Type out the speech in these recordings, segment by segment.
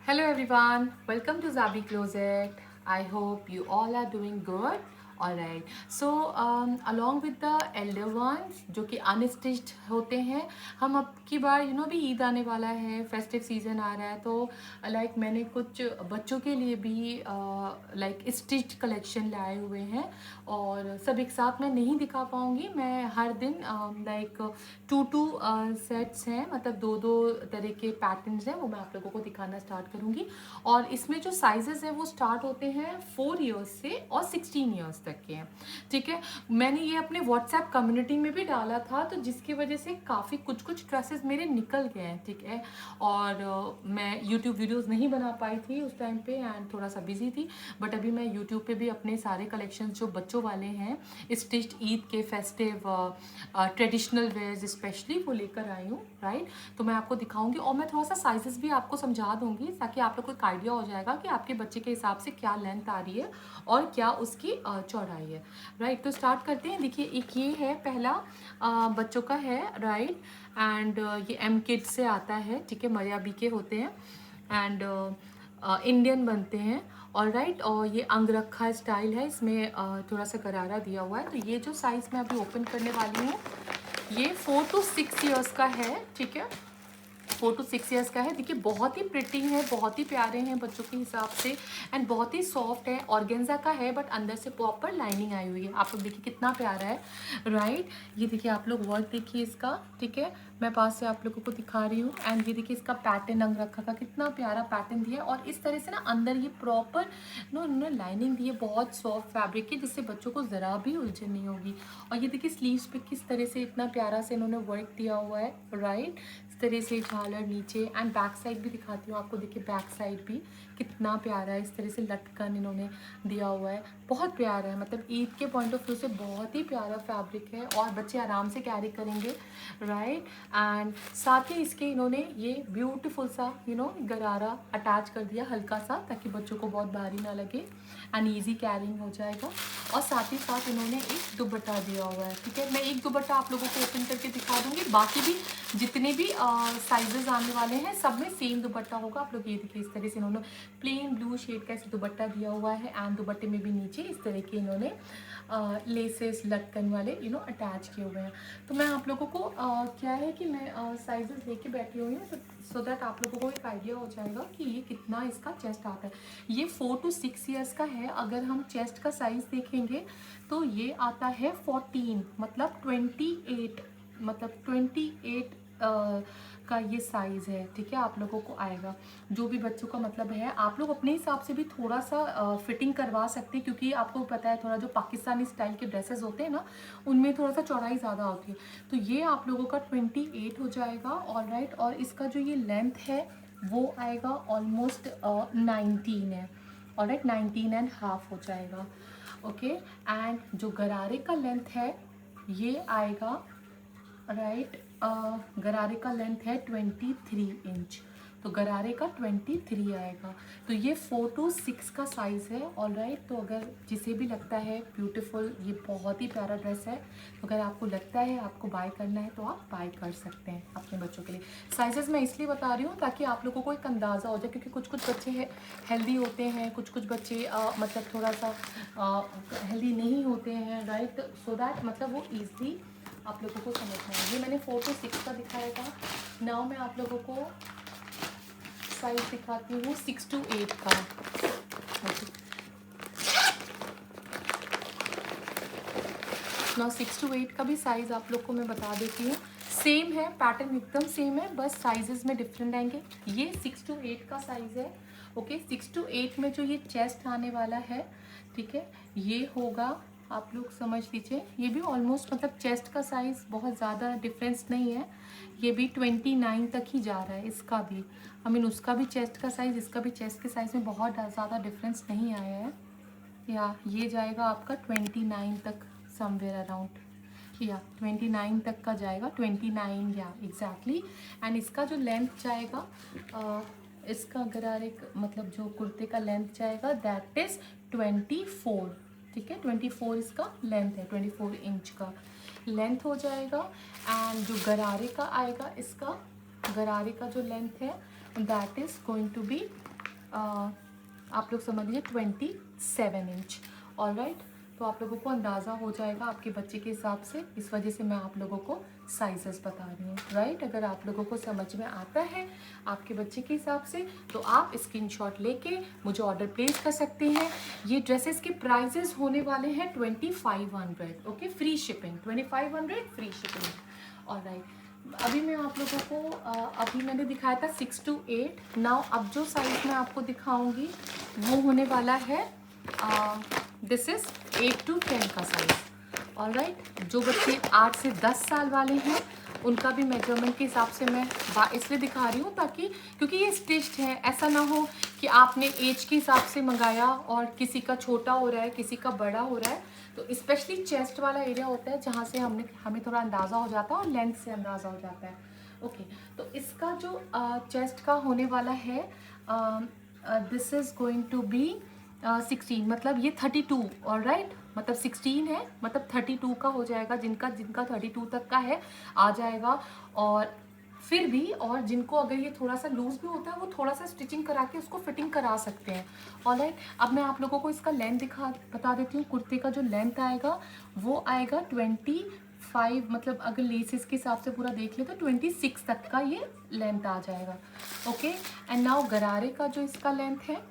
Hello everyone, welcome to Zabi Closet. I hope you all are doing good. Alright, so along with the elder ones जो कि unstitched होते हैं, हम अब की बार भी ईद आने वाला है, फेस्टिव सीजन आ रहा है, तो लाइक मैंने कुछ बच्चों के लिए भी लाइक स्टिच्ड कलेक्शन लाए हुए हैं और सब एक साथ मैं नहीं दिखा पाऊँगी। मैं हर दिन लाइक टू सेट्स हैं, मतलब दो दो तरह के पैटर्न्स हैं, वो मैं आप लोगों को दिखाना स्टार्ट करूँगी। और इसमें जो साइजेस हैं वो स्टार्ट होते हैं 4 ईयर्स से और 16 ईयर्स तक के हैं। ठीक है, मैंने ये अपने व्हाट्सएप कम्युनिटी में भी डाला था, तो जिसकी वजह से काफ़ी कुछ ड्रेसेस मेरे निकल गए हैं। ठीक है, और मैं यूट्यूब वीडियोस नहीं बना पाई थी उस टाइम पे एंड थोड़ा सा बिजी थी, बट अभी मैं यूट्यूब पे भी अपने सारे कलेक्शंस जो बच्चों वाले हैं, स्टिच्ड ईद के फेस्टिव ट्रेडिशनल वेयर्स स्पेशली वो लेकर आई हूँ। राइट, तो मैं आपको दिखाऊंगी और मैं थोड़ा सा साइजेस भी आपको समझा दूंगी ताकि आप लोग को एक आइडिया हो जाएगा कि आपके बच्चे के हिसाब से क्या लेंथ आ रही है और क्या उसकी चौड़ाई है। राइट, तो स्टार्ट करते हैं। देखिए, एक ये है पहला बच्चों का है। राइट, एंड ये एम किड्स से आता है। ठीक है, मरियाबी के होते हैं एंड इंडियन बनते हैं। और राइट, और ये अंगरखा स्टाइल है, इसमें थोड़ा सा गरारा दिया हुआ है। तो ये जो साइज़ मैं अभी ओपन करने वाली हूँ, ये 4 to 6 ईयर्स का है। ठीक है, 4 to 6 ईयर्स का है। देखिए, बहुत ही प्रिटी है, बहुत ही प्यारे हैं बच्चों के हिसाब से एंड बहुत ही सॉफ्ट है। ऑर्गेन्जा का है बट अंदर से प्रॉपर लाइनिंग आई हुई है। आप लोग देखिए कितना प्यारा है। राइट, ये देखिए आप लोग वर्क देखिए इसका। ठीक है, मैं पास से आप लोगों को दिखा रही हूँ एंड ये देखिए इसका पैटर्न अंगरखा का कितना प्यारा पैटर्न दिया है। और इस तरह से ना अंदर ये प्रॉपर उन्होंने लाइनिंग दी है, बहुत सॉफ्ट फैब्रिक की, जिससे बच्चों को ज़रा भी उलझन नहीं होगी। और ये देखिए स्लीव्स पे किस तरह से इतना प्यारा से इन्होंने वर्क दिया हुआ है। राइट, इस तरह से झालर नीचे एंड बैक साइड भी दिखाती हूँ आपको। देखिए बैक साइड भी कितना प्यारा है, इस तरह से लटकन इन्होंने दिया हुआ है, बहुत प्यारा है। मतलब ईद के पॉइंट ऑफ व्यू से बहुत ही प्यारा फैब्रिक है और बच्चे आराम से कैरी करेंगे। राइट, एंड साथ ही इसके इन्होंने ये ब्यूटीफुल सा गरारा अटैच कर दिया हल्का सा, ताकि बच्चों को बहुत भारी ना लगे एंड ईजी कैरिंग हो जाएगा। और साथ ही साथ इन्होंने एक दुपट्टा दिया हुआ है। ठीक है, मैं एक दुपट्टा आप लोगों को ओपन करके दिखा दूंगी, बाकी भी जितने भी साइजेस आने वाले हैं सब में सेम दुपट्टा होगा। आप लोग ये देखिए इस तरह से इन्होंने प्लेन ब्लू शेड का ऐसे दुपट्टा दिया हुआ है एंड दुपट्टे में भी नीचे इस तरह के इन्होंने लेसेस लटकन वाले अटैच किए हुए हैं। तो मैं आप लोगों को क्या है कि मैं साइजेस लेके बैठी हुई हूँ, सो दैट आप लोगों को एक आइडिया हो जाएगा कि ये कितना इसका चेस्ट आता है। ये 4 to 6 ईयर्स का है। अगर हम चेस्ट का साइज देखेंगे तो ये आता है 14, मतलब 28, मतलब 28 का ये साइज़ है। ठीक है, आप लोगों को आएगा जो भी बच्चों का मतलब है। आप लोग अपने हिसाब से भी थोड़ा सा फिटिंग करवा सकते हैं, क्योंकि आपको पता है थोड़ा जो पाकिस्तानी स्टाइल के ड्रेसेस होते हैं ना, उनमें थोड़ा सा चौड़ाई ज़्यादा होती है। तो ये आप लोगों का 28 हो जाएगा। ऑल राइट, और इसका जो ये लेंथ है वो आएगा ऑलमोस्ट 19 है। और राइट, 19.5 हो जाएगा। ओके, एंड जो गरारे का लेंथ है ये आएगा, राइट, गरारे का लेंथ है 23 इंच, तो गरारे का 23 आएगा। तो ये 4 to 6 का साइज़ है। ऑल राइट, तो अगर जिसे भी लगता है ब्यूटीफुल, ये बहुत ही प्यारा ड्रेस है, तो अगर आपको लगता है आपको बाय करना है तो आप बाय कर सकते हैं अपने बच्चों के लिए। साइजेस मैं इसलिए बता रही हूँ ताकि आप लोगों को एक अंदाज़ा हो जाए, क्योंकि कुछ बच्चे हेल्दी होते हैं, कुछ बच्चे मतलब थोड़ा सा हेल्दी नहीं होते हैं। राइट, सो दैट मतलब वो ईजली आप लोगों को समझना है। ये मैंने 4 to 6 का दिखाया था। नाउ मैं आप लोगों को साइज दिखाती हूँ 6 to 8 का। नाउ 6 to 8 का भी साइज़ आप लोग को मैं बता देती हूँ। सेम है, पैटर्न एकदम सेम है, बस साइजेस में डिफरेंट आएंगे। ये 6 to 8 का साइज़ है। ओके, 6 to 8 में जो ये चेस्ट आने वाला है, ठीक है, ये होगा, आप लोग समझ लीजिए, ये भी ऑलमोस्ट मतलब चेस्ट का साइज़ बहुत ज़्यादा डिफरेंस नहीं है। ये भी 29 तक ही जा रहा है, इसका भी उसका भी चेस्ट का साइज़, इसका भी चेस्ट के साइज़ में बहुत ज़्यादा डिफरेंस नहीं आया है। या ये जाएगा आपका 29 तक, समवेयर अराउंड, या 29 तक का जाएगा, 29 या एग्जैक्टली। एंड इसका जो लेंथ जाएगा, इसका गरारे मतलब जो कुर्ते का लेंथ जाएगा दैट इज़ 24। ठीक है, 24 इसका लेंथ है, 24 इंच का लेंथ हो जाएगा। एंड जो गरारे का आएगा, इसका गरारे का जो लेंथ है that is going to be आप लोग समझिए 27 इंच। ऑलराइट, तो आप लोगों को अंदाज़ा हो जाएगा आपके बच्चे के हिसाब से, इस वजह से मैं आप लोगों को साइजेस बता रही हूँ। राइट, अगर आप लोगों को समझ में आता है आपके बच्चे के हिसाब से तो आप स्क्रीनशॉट लेके मुझे ऑर्डर प्लेस कर सकते हैं। ये ड्रेसेस के प्राइजेस होने वाले हैं 2500। Okay, free shipping 2500 free shipping. Alright, अभी मैं आप लोगों को अभी मैंने दिखाया था 6 to 8। नाउ अब जो साइज़ मैं आपको दिखाऊंगी वो होने वाला है दिस इज़ 8 to 10 का साइज़। ऑलराइट, जो बच्चे 8 से 10 साल वाले हैं उनका भी मेजरमेंट के हिसाब से मैं इसलिए दिखा रही हूँ ताकि, क्योंकि ये स्टिच्ड है, ऐसा ना हो कि आपने एज के हिसाब से मंगाया और किसी का छोटा हो रहा है किसी का बड़ा हो रहा है। तो स्पेशली चेस्ट वाला एरिया होता है जहाँ से हमें थोड़ा अंदाज़ा हो जाता है और लेंथ से अंदाज़ा हो जाता है। ओके, तो इसका जो चेस्ट का होने वाला है this is going to be 16, मतलब ये 32। ऑलराइट, मतलब 16 है, मतलब 32 का हो जाएगा। जिनका 32 तक का है आ जाएगा। और फिर भी, और जिनको अगर ये थोड़ा सा लूज भी होता है वो थोड़ा सा स्टिचिंग करा के उसको फिटिंग करा सकते हैं। ऑलराइट, अब मैं आप लोगों को इसका लेंथ बता देती हूँ। कुर्ते का जो लेंथ आएगा वो आएगा 25, मतलब अगर लेसेस के हिसाब से पूरा देख ले तो 26 तक का ये लेंथ आ जाएगा। ओके, एंड नाउ गरारे का जो इसका लेंथ है,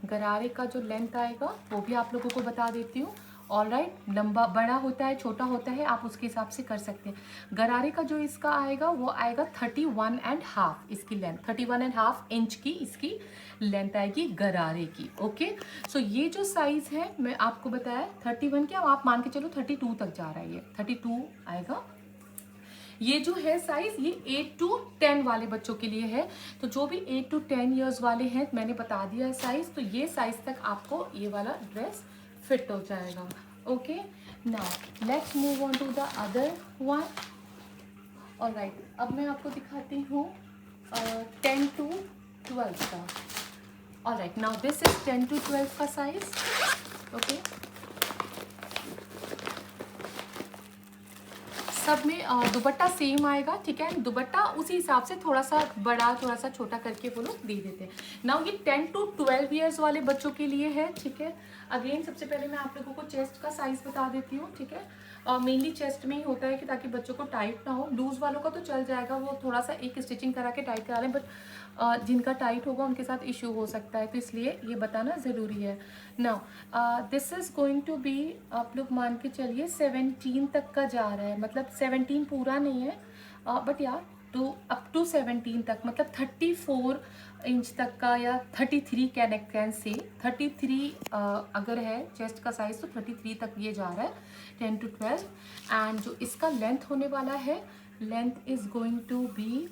गरारे का जो लेंथ आएगा वो भी आप लोगों को बता देती हूँ। ऑलराइट, लंबा बड़ा होता है छोटा होता है आप उसके हिसाब से कर सकते हैं। गरारे का जो इसका आएगा वो आएगा 31.5 इसकी लेंथ, 31.5 इंच की इसकी लेंथ आएगी गरारे की। ओके, सो ये जो साइज़ है मैं आपको बताया 31 के, अब आप मान के चलो 32 तक जा रहा है, ये 32 आएगा। ये जो है साइज ये 8 to 10 वाले बच्चों के लिए है। तो जो भी 8 to 10 ईयर्स वाले हैं मैंने बता दिया है साइज, तो ये साइज तक आपको ये वाला ड्रेस फिट हो जाएगा। Okay, now let's move on to the other one. Alright, अब मैं आपको दिखाती हूँ 10 to 12 का। Alright, now this is 10 to 12 का साइज। ओके, सब में दुपट्टा सेम आएगा। ठीक है, दुपट्टा उसी हिसाब से थोड़ा सा बड़ा थोड़ा सा छोटा करके वो लोग दे देते हैं। नाउ ये 10 to 12 ईयर्स वाले बच्चों के लिए है। ठीक है, अगेन सबसे पहले मैं आप लोगों को चेस्ट का साइज बता देती हूँ। ठीक है, मेनली चेस्ट में ही होता है कि ताकि बच्चों को टाइट ना हो। लूज वालों का तो चल जाएगा, वो थोड़ा सा एक स्टिचिंग करा के टाइट करा लें, बट जिनका टाइट होगा उनके साथ इश्यू हो सकता है, तो इसलिए ये बताना ज़रूरी है। Now this is going to be, आप लोग मान के चलिए 17 तक का जा रहा है, मतलब 17 पूरा नहीं है बट यार टू अप टू 17 तक, मतलब 34 इंच तक का, या 33 कैन से 33 अगर है चेस्ट का साइज तो 33 तक ये जा रहा है 10 to 12। एंड जो इसका लेंथ होने वाला है, length is going to be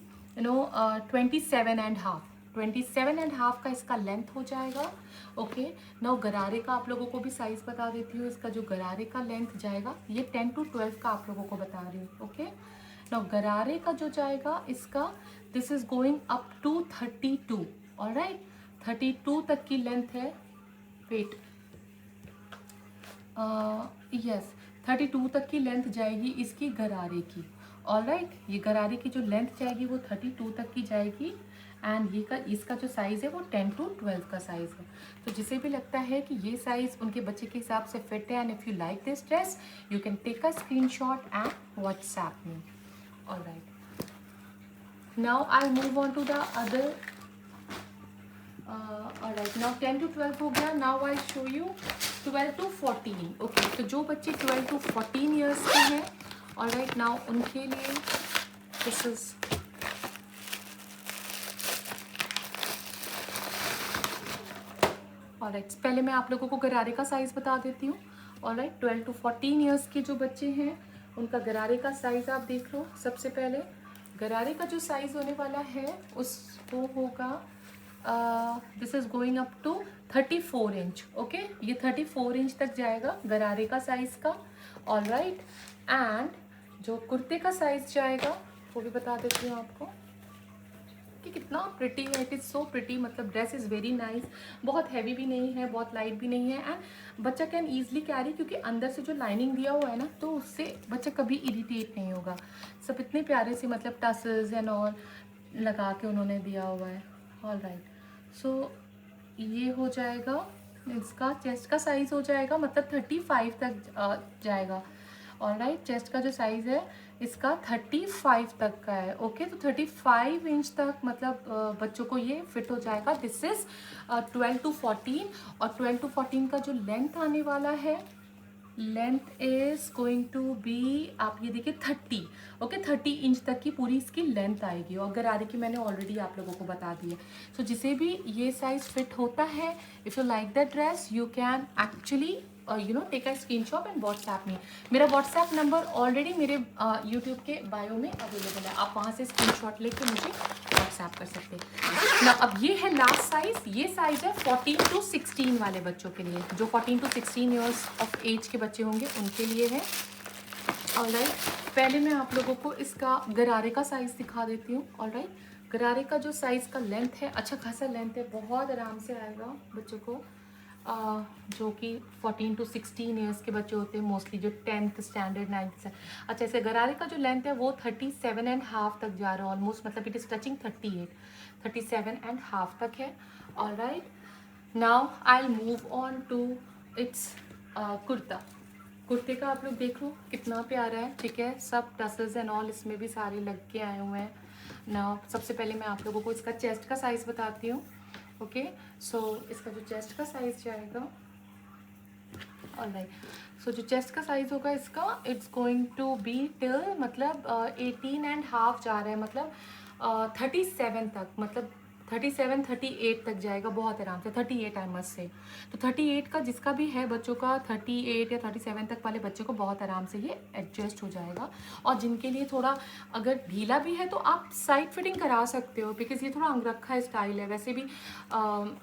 27.5 का इसका लेंथ हो जाएगा। ओके, नाउ गरारे का आप लोगों को भी साइज बता देती हूँ। इसका जो गरारे का लेंथ जाएगा ये 10 to 12 का आप लोगों को बता रही हूँ। ओके, नाउ गरारे का जो जाएगा इसका this is going up to 32। Alright, 32 तक की लेंथ है। वेट, यस 32 तक की लेंथ जाएगी इसकी गरारे की। ऑलराइट, ये गरारे की जो लेंथ जाएगी वो 32 तक की जाएगी। एंड इसका जो साइज़ है वो 10 to 12 का साइज़ है। तो जिसे भी लगता है कि ये साइज़ उनके बच्चे के हिसाब से फिट है, and if you like this dress you can take a screenshot and WhatsApp me. Alright, now I move on to the other. Alright, now 10 to 12 हो गया। Now I show you 12 to 14। Okay, तो जो बच्चे 12 to 14 years के हैं, alright, now उनके लिए this is alright. पहले मैं आप लोगों को गरारे का साइज़ बता देती हूँ। ऑलराइट, 12 to 14 ईयर्स के जो बच्चे हैं उनका गरारे का साइज़ आप देख लो। सबसे पहले गरारे का जो साइज़ होने वाला है उसको होगा this is going up to 34 inch. Okay, ये 34 इंच तक जाएगा गरारे का साइज़ का। ऑलराइट, एंड जो कुर्ते का साइज़ जाएगा वो भी बता देती हूँ आपको कि कितना प्रिटी है। इट इज़ सो प्रिटी, मतलब ड्रेस इज़ वेरी नाइस। बहुत हैवी भी नहीं है, बहुत लाइट भी नहीं है, एंड बच्चा कैन ईजिली कैरी, क्योंकि अंदर से जो लाइनिंग दिया हुआ है ना तो उससे बच्चा कभी इरिटेट नहीं होगा। सब इतने प्यारे से मतलब टसल्स एंड और लगा के उन्होंने दिया हुआ है। ऑल राइट, सो ये हो जाएगा, इसका चेस्ट का साइज़ हो जाएगा मतलब 35 तक जाएगा। ऑलराइट, चेस्ट का जो साइज़ है इसका 35 तक का है। ओके, तो 35 इंच तक मतलब बच्चों को ये फिट हो जाएगा। दिस इज़ 12 टू 14, और 12 टू 14 का जो लेंथ आने वाला है, length is going to be, आप ये देखिए 30। ओके, 30 इंच तक की पूरी इसकी लेंथ आएगी, और गरारे की मैंने ऑलरेडी आप लोगों को बता दी है। सो जिसे भी ये साइज फिट होता है, if you like that dress, you can actually take a screenshot and WhatsApp में। मेरा व्हाट्सएप नंबर ऑलरेडी मेरे यूट्यूब के बायो में अवेलेबल है, आप वहाँ से स्क्रीनशॉट लेके मुझे व्हाट्सएप कर सकते हैं ना। अब ये है लास्ट साइज, ये साइज है 14 टू 16 वाले बच्चों के लिए, जो 14 टू 16 ईयर्स ऑफ एज के बच्चे होंगे उनके लिए है। ऑलराइट, पहले मैं आप लोगों को इसका गरारे का साइज दिखा देती हूँ। ऑलराइट, गरारे का जो साइज़ का लेंथ है, अच्छा खासा लेंथ है, बहुत आराम से आएगा बच्चों को। जो कि 14 टू 16 ईयर्स के बच्चे होते हैं मोस्टली, जो 10th स्टैंडर्ड 9th से। अच्छा, ऐसे गरारे का जो लेंथ है वो 37.5 तक जा रहा है ऑलमोस्ट, मतलब इट इज़ टचिंग 37.5 तक है। Alright, now I will move on to its kurta. कुर्ते का आप लोग देख लो कितना प्यारा है, ठीक है, सब टसल्स एंड ऑल इसमें भी सारे लग के आए हुए हैं ना। सबसे पहले मैं आप लोगों को इसका चेस्ट का साइज़ बताती हूँ। ओके, सो इसका जो चेस्ट का साइज़ जाएगा, ऑलराइट, सो जो चेस्ट का साइज़ होगा इसका, it's going to be till मतलब 18.5 जा रहा है, मतलब 37 तक, मतलब 37 38 तक जाएगा बहुत आराम से, 38 आई मस्ट से। तो 38 का जिसका भी है बच्चों का, 38 या 37 तक वाले बच्चों को बहुत आराम से ये एडजस्ट हो जाएगा। और जिनके लिए थोड़ा अगर ढीला भी है तो आप साइड फिटिंग करा सकते हो, बिकॉज ये थोड़ा अंगरखा स्टाइल है। वैसे भी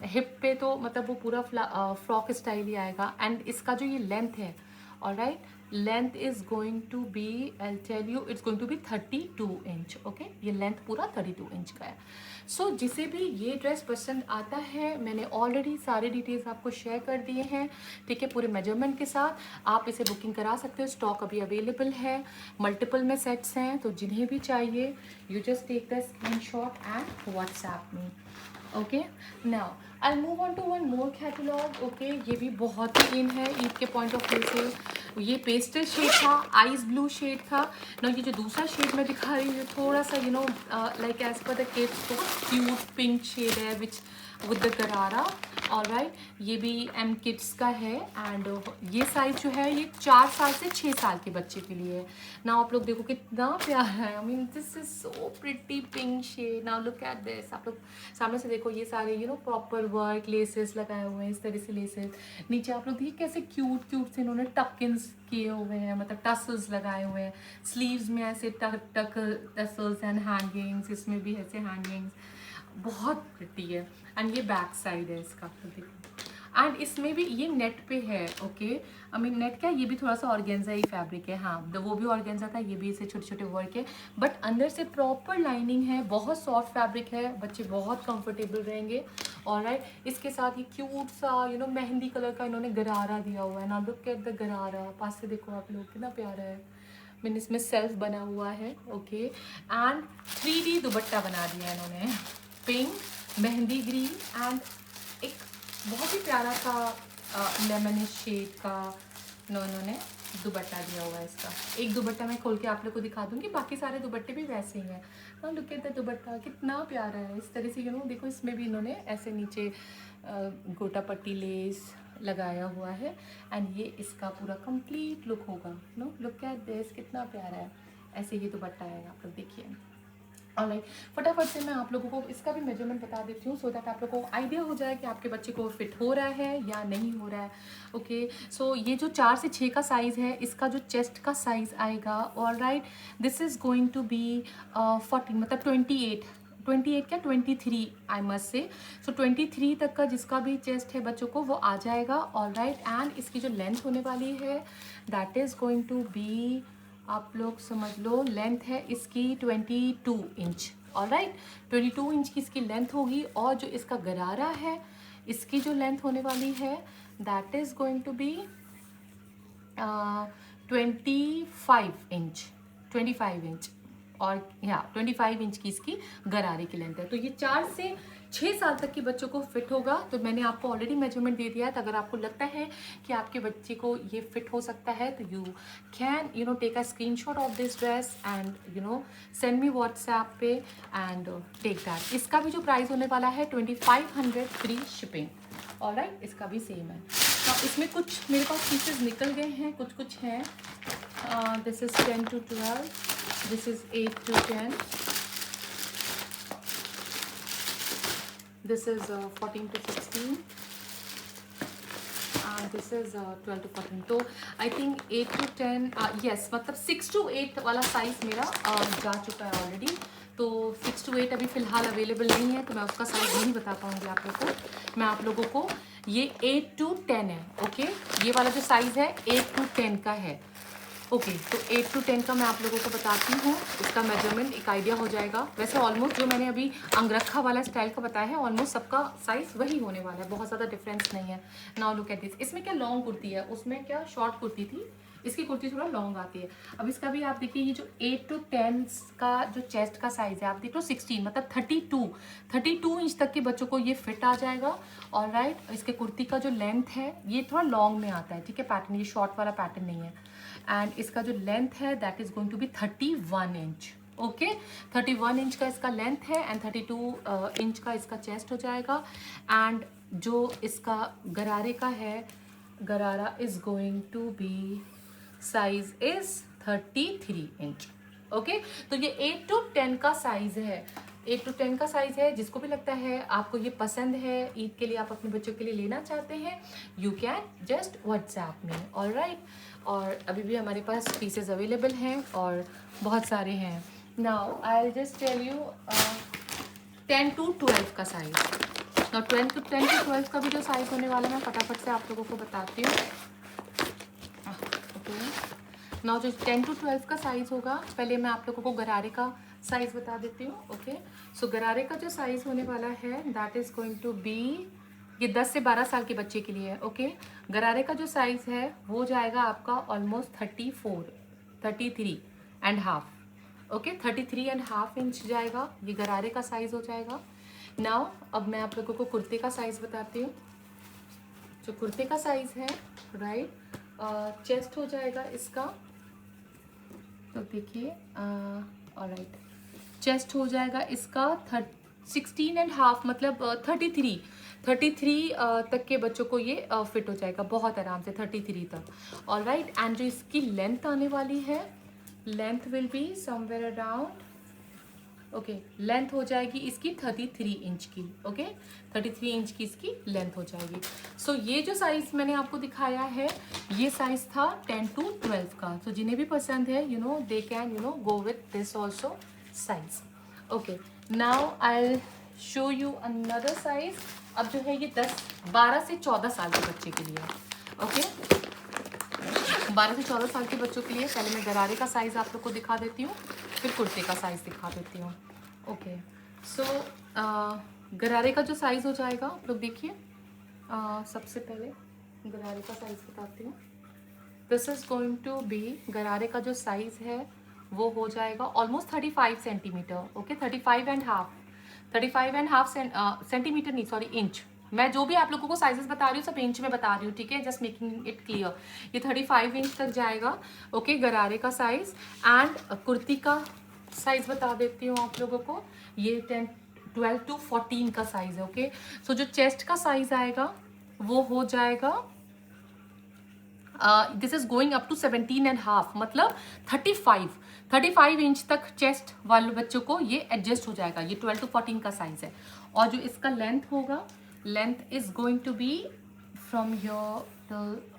हिप पे तो मतलब वो पूरा फ्रॉक स्टाइल ही आएगा। एंड इसका जो ये लेंथ है, alright, length is going to be, I tell you, it's going to be 32 inch. Okay, ये लेंथ पूरा 32 इंच का है। सो जिसे भी ये ड्रेस पसंद आता है, मैंने ऑलरेडी सारे डिटेल्स आपको शेयर कर दिए हैं, ठीक है, पूरे मेजरमेंट के साथ। आप इसे बुकिंग करा सकते हो, स्टॉक अभी अवेलेबल है, मल्टीपल में सेट्स हैं, तो जिन्हें भी चाहिए you just take the screenshot and WhatsApp me. Okay, now I move on to one more catalogue. Okay, ये भी बहुत ही इन है ईद के पॉइंट ऑफ व्यू से। ये पेस्टल शेड था, आइस ब्लू शेड था ना। ये जो दूसरा शेड मैं दिखा रही हूँ थोड़ा सा like as per the kids, तो क्यूट पिंक शेड है which with the gharara. Alright, ये भी एम किड्स का है, एंड ये साइज जो है ये 4 साल से 6 साल के बच्चे के लिए है ना। आप लोग देखो कितना प्यारा है, I mean this is so pretty pink shade. Now look at this, आप लोग सामने से देखो, ये सारे प्रॉपर वर्क लेसेस लगाए हुए हैं, इस तरह से लेसेस। नीचे आप लोग देखिए कैसे क्यूट क्यूट से इन्होंने टकिन्स किए हुए हैं, मतलब टसल्स लगाए हुए हैं। स्लीव्स में ऐसे टक टसल्स एंड हैंगिंग्स, इसमें भी ऐसे हैंगिंग्स, बहुत प्रिटी है। एंड ये बैक साइड है इसका, तो देखो, एंड इसमें भी ये नेट पे है। ओके, आई मीन नेट क्या, ये भी थोड़ा सा ऑर्गेन्जा ही फैब्रिक है, हाँ, वो भी ऑर्गेन्जा था, ये भी इसे छोटे छोटे वर्क है, बट अंदर से प्रॉपर लाइनिंग है, बहुत सॉफ्ट फैब्रिक है, बच्चे बहुत कंफर्टेबल रहेंगे। ऑलराइट, इसके साथ ये क्यूट सा मेहंदी कलर का इन्होंने गरारा दिया हुआ है ना। लुक एट द गरारा, पास से देखो आप लोग, कितना प्यारा है। मैंने इसमें सेल्फ बना हुआ है। ओके, एंड 3D दुपट्टा बना दिया इन्होंने, पिंक, मेहंदी ग्रीन एंड एक बहुत ही प्यारा सा लेमनिश शेड का इन्होंने दुपट्टा दिया हुआ है इसका। एक दुपट्टा मैं खोल के आप लोग को दिखा दूंगी, बाकी सारे दुपट्टे भी वैसे ही हैं। हाँ, लुक एट द दुपट्टा, कितना प्यारा है। इस तरह से देखो, इसमें भी इन्होंने ऐसे नीचे गोटा पट्टी लेस लगाया हुआ है, एंड ये इसका पूरा कंप्लीट लुक होगा। लुक एट दिस, कितना प्यारा है। ऐसे ये दुपट्टा आएगा, आप लोग देखिए। ऑलराइट, फटाफट से मैं आप लोगों को इसका भी मेजरमेंट बता देती हूँ, सो दैट आप लोगों को आइडिया हो जाए कि आपके बच्चे को फिट हो रहा है या नहीं हो रहा है। ओके, सो ये जो 4 से 6 का साइज़ है, इसका जो चेस्ट का साइज़ आएगा, alright, this is going to be 40, मतलब 28 क्या 23 आई मस्ट से। सो 23 तक का जिसका भी चेस्ट है बच्चों को, वो आ जाएगा। ऑलराइट, एंड इसकी जो लेंथ होने वाली है, that is going to be, आप लोग समझ लो, लेंथ है इसकी 22 इंच। ऑलराइट, 22 इंच की इसकी लेंथ होगी, और जो इसका गरारा है, इसकी जो लेंथ होने वाली है, that is going to be 25 inch, और 25 इंच की इसकी गरारे की लेंथ है। तो ये 4 से 6 साल तक के बच्चों को फिट होगा। तो मैंने आपको ऑलरेडी मेजरमेंट दे दिया है, तो अगर आपको लगता है कि आपके बच्चे को ये फिट हो सकता है तो you can take a screenshot of this dress and send me WhatsApp पे एंड टेक दैट। इसका भी जो प्राइस होने वाला है 2500 फ्री शिपिंग। ऑलराइट, इसका भी सेम है। तो इसमें कुछ मेरे पास पीसेस निकल गए हैं, कुछ हैं। This is 10 to 12, this is 8 to 10, this is 14 to 16, this is 12 to 14। तो आई थिंक 8 to 10 yes, मतलब 6 to 8 वाला साइज़ मेरा जा चुका है ऑलरेडी। तो 6 to 8 अभी फ़िलहाल अवेलेबल नहीं है, तो मैं उसका साइज़ नहीं बता पाऊँगी आप लोगों को। मैं आप लोगों को ये 8 to 10 है। ओके, ये वाला जो साइज़ है 8 to 10 का है। ओके, तो 8 to 10 का मैं आप लोगों को बताती हूँ, इसका मेजरमेंट एक आइडिया हो जाएगा। वैसे ऑलमोस्ट जो मैंने अभी अंगरखा वाला स्टाइल का बताया है, ऑलमोस्ट सबका साइज़ वही होने वाला है, बहुत ज़्यादा डिफरेंस नहीं है। Now look at this. इसमें क्या लॉन्ग कुर्ती है, उसमें क्या शॉर्ट कुर्ती थी, इसकी कुर्ती थोड़ा लॉन्ग आती है। अब इसका भी आप देखिए, ये जो 8 to 10 का जो चेस्ट का साइज़ है, आप देख लो 16 मतलब 32 इंच तक के बच्चों को ये फिट आ जाएगा। और राइट, इसके कुर्ती का जो लेंथ है ये थोड़ा लॉन्ग में आता है, ठीक है, पैटर्न, ये शॉर्ट वाला पैटर्न नहीं है। एंड इसका जो लेंथ है that is going to be 31 inch. Okay, 31 inch का इसका लेंथ है एंड 32 इंच का इसका चेस्ट हो जाएगा। एंड जो इसका गरारे का है, gharara is going to be size is 33 inch. Okay, तो ये 8 to 10 का साइज है, 8 to 10 का साइज है। जिसको भी लगता है आपको ये पसंद है, ईद के लिए आप अपने बच्चों के लिए लेना चाहते हैं, यू कैन जस्ट व्हाट्सएप में। ऑलराइट, और अभी भी हमारे पास पीसेस अवेलेबल हैं और बहुत सारे हैं। Now I will just tell you 10 to 12 का साइज। नाउ 10 to 12 का भी जो साइज होने वाला है, मैं फटाफट से आप लोगों को बताती हूँ। नाउ जो 10 to 12 का साइज होगा, पहले मैं आप लोगों को गरारे का साइज बता देती हूँ। ओके, सो गरारे का जो साइज होने वाला है that is going to be, ये 10 से 12 साल के बच्चे के लिए है। ओके, गरारे का जो साइज है वो जाएगा आपका ऑलमोस्ट 33.5। ओके, 33.5 इंच जाएगा, ये गरारे का साइज हो जाएगा। नाउ अब मैं आप लोगों को कुर्ते का साइज बताती हूँ। जो कुर्ते का साइज है, राइट, चेस्ट हो जाएगा इसका, तो देखिए, ऑलराइट, चेस्ट हो जाएगा इसका 16.5 मतलब 33 तक के बच्चों को ये फिट हो जाएगा बहुत आराम से, 33 तक। ऑलराइट, एंड जो इसकी लेंथ आने वाली है, length will be somewhere around, okay, length हो जाएगी इसकी 33 इंच की। ओके, 33 इंच की इसकी लेंथ हो जाएगी। सो ये जो साइज मैंने आपको दिखाया है, ये साइज था 10 to 12 का। तो जिन्हें भी पसंद है, they can go with this also size. Okay, now I show you another size. अब जो है ये 12 से 14 साल के बच्चे के लिए। ओके, 12 से 14 साल के बच्चों के लिए पहले मैं गरारे का साइज आप लोग को दिखा देती हूँ, फिर कुर्ते का साइज दिखा देती हूँ। ओके, सो गरारे का जो साइज हो जाएगा, आप लोग देखिए, सबसे पहले गरारे का साइज बताती हूँ। This is going to be, गरारे का जो साइज है वो हो जाएगा ऑलमोस्ट 35 सेंटीमीटर। ओके, 35.5 सेंटीमीटर नहीं, सॉरी, इंच। मैं जो भी आप लोगों को साइजेस बता रही हूँ सब इंच में बता रही हूँ, ठीक है, जस्ट मेकिंग इट क्लियर। ये 35 इंच तक जाएगा। ओके, गरारे का साइज। एंड कुर्ती का साइज बता देती हूँ आप लोगों को, ये 12 to 14 का साइज है। ओके, सो जो चेस्ट का साइज आएगा वो हो जाएगा, this is going up to 17.5 मतलब 35 इंच तक चेस्ट वाले बच्चों को ये एडजस्ट हो जाएगा। ये 12 to 14 का साइज है। और जो इसका लेंथ होगा, length is going to be from your,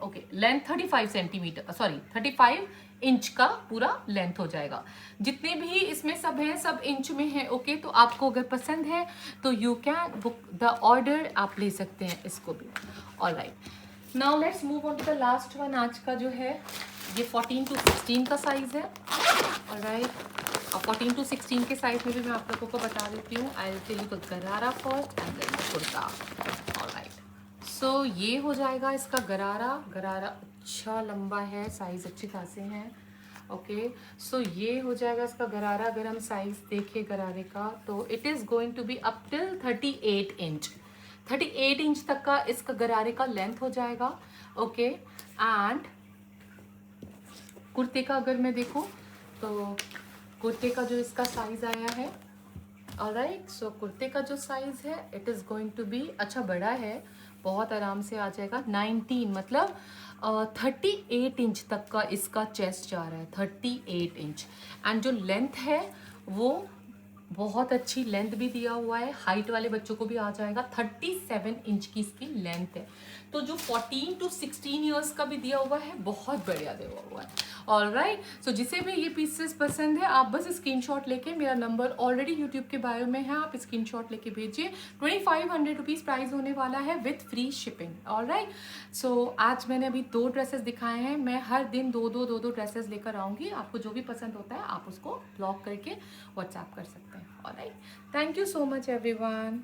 okay, length 35 centimetre, sorry 35 inch का पूरा लेंथ हो जाएगा। जितने भी इसमें सब है सब इंच में है। ओके, तो आपको अगर पसंद है तो you can book the order, आप ले सकते हैं इसको भी। Alright, now let's move on to the last one. आज का जो है ये 14 to 16 का साइज है। ऑलराइट, और 14 to 16 के साइज में भी मैं आप लोगों को बता देती हूँ। I will tell you the gharara first and then the kurta. Alright, so ये हो जाएगा इसका गरारा। गरारा अच्छा लंबा है, साइज अच्छे खासे हैं। ओके, सो ये हो जाएगा इसका गरारा। अगर हम साइज देखें गरारे का तो it is going to be up till 38 inch. 38 inch तक का इसका गरारे का लेंथ हो जाएगा। ओके, एंड कुर्ते का अगर मैं देखूँ तो कुर्ते का जो इसका साइज आया है, ऑलराइट, सो कुर्ते का जो साइज है it is going to be, अच्छा बड़ा है, बहुत आराम से आ जाएगा 19, मतलब 38 इंच तक का इसका चेस्ट जा रहा है, 38 इंच। एंड जो लेंथ है वो बहुत अच्छी लेंथ भी दिया हुआ है, हाइट वाले बच्चों को भी आ जाएगा। 37 इंच की इसकी लेंथ है। तो जो 14 टू 16 ईयर्स का भी दिया हुआ है, बहुत बढ़िया दिया हुआ है। ऑलराइट, सो जिसे भी ये पीसेस पसंद है आप बस स्क्रीनशॉट लेके, मेरा नंबर ऑलरेडी यूट्यूब के बायो में है, आप स्क्रीनशॉट लेके भेजिए। 2500 रुपीज़ प्राइस होने वाला है विथ फ्री शिपिंग। ऑलराइट, सो आज मैंने अभी 2 ड्रेसेस दिखाए हैं, मैं हर दिन दो ड्रेसेस लेकर आऊँगी। आपको जो भी पसंद होता है आप उसको ब्लॉक करके व्हाट्सएप कर सकते हैं। Alright, thank you so much everyone.